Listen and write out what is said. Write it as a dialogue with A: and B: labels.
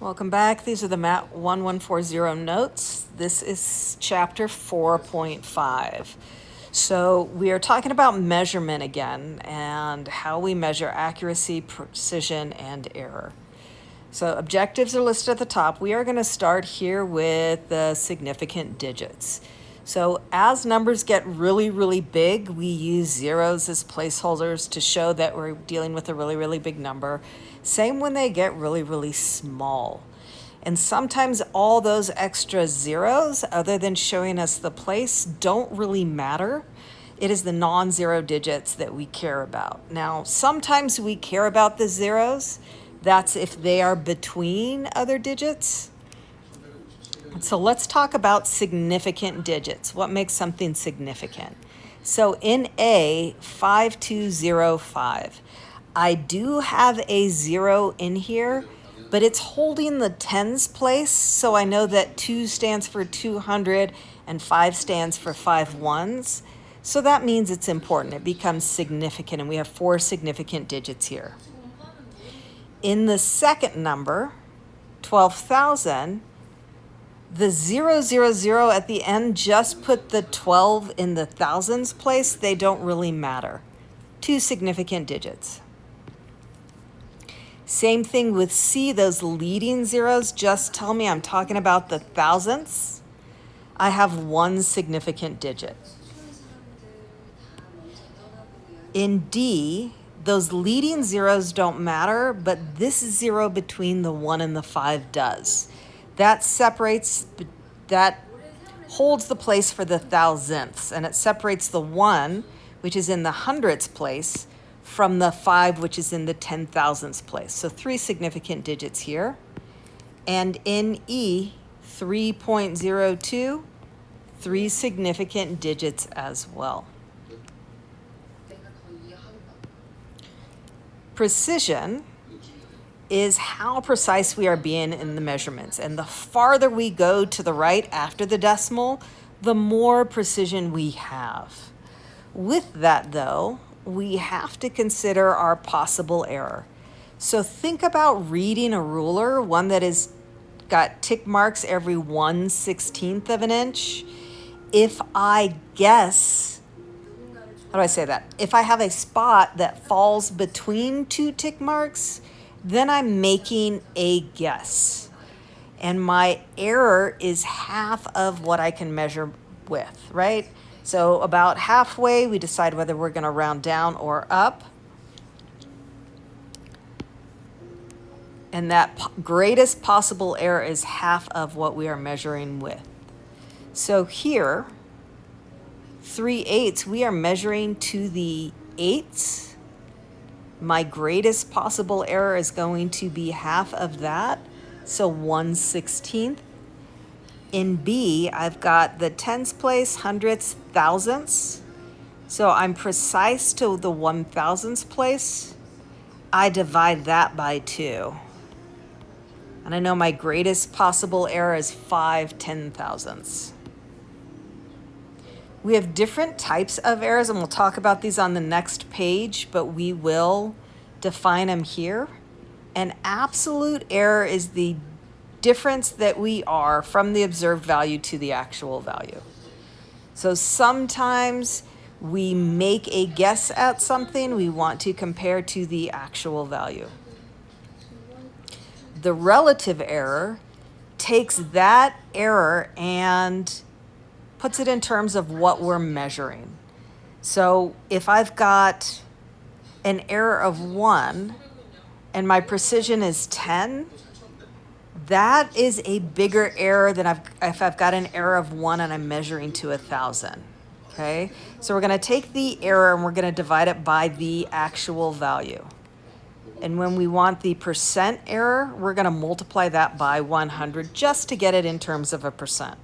A: Welcome back. These are the MAT 1140 notes. This is chapter 4.5. So we are talking about measurement again and how we measure accuracy, precision, and error. So objectives are listed at the top. We are going to start here with the significant digits. So as numbers get really, really big, we use zeros as placeholders to show that we're dealing with a really, really big number. Same when they get really, really small. And sometimes all those extra zeros, other than showing us the place, don't really matter. It is the non-zero digits that we care about. Now, sometimes we care about the zeros. That's if they are between other digits. So let's talk about significant digits. What makes something significant? So in A, 5205, I do have a 0 in here, but it's holding the tens place, so I know that 2 stands for 200 and 5 stands for 5 ones. So that means it's important. It becomes significant, and we have 4 significant digits here. In the second number, 12,000, the 000 at the end just put the 12 in the thousands place. They don't really matter. 2 significant digits. Same thing with C, those leading zeros just tell me I'm talking about the thousandths. I have 1 significant digit. In D, those leading zeros don't matter, but this 0 between the 1 and the 5 does. That separates, that holds the place for the thousandths, and it separates the 1, which is in the hundredths place, from the 5, which is in the 10,000ths place. So 3 significant digits here. And in E, 3.02, 3 significant digits as well. Precision is how precise we are being in the measurements. And the farther we go to the right after the decimal, the more precision we have. With that, though, we have to consider our possible error. So think about reading a ruler, one that is got tick marks every 1/16 of an inch. If I guess, how do I say that? If I have a spot that falls between 2 tick marks, then I'm making a guess. And my error is half of what I can measure with, right? So about halfway, we decide whether we're going to round down or up. And that greatest possible error is half of what we are measuring with. So here, 3/8, we are measuring to the eighths. My greatest possible error is going to be half of that, so 1/16. In B, I've got the tens place, hundredths, thousandths. So I'm precise to the 1,000ths place. I divide that by 2. And I know my greatest possible error is 5/10,000ths. We have different types of errors, and we'll talk about these on the next page, but we will define them here. An absolute error is the difference that we are from the observed value to the actual value. So sometimes we make a guess at something we want to compare to the actual value. The relative error takes that error and puts it in terms of what we're measuring. So if I've got an error of 1 and my precision is 10, that is a bigger error than if I've got an error of 1 and I'm measuring to 1,000. Okay, so we're going to take the error and we're going to divide it by the actual value. And when we want the percent error, we're going to multiply that by 100 just to get it in terms of a percent.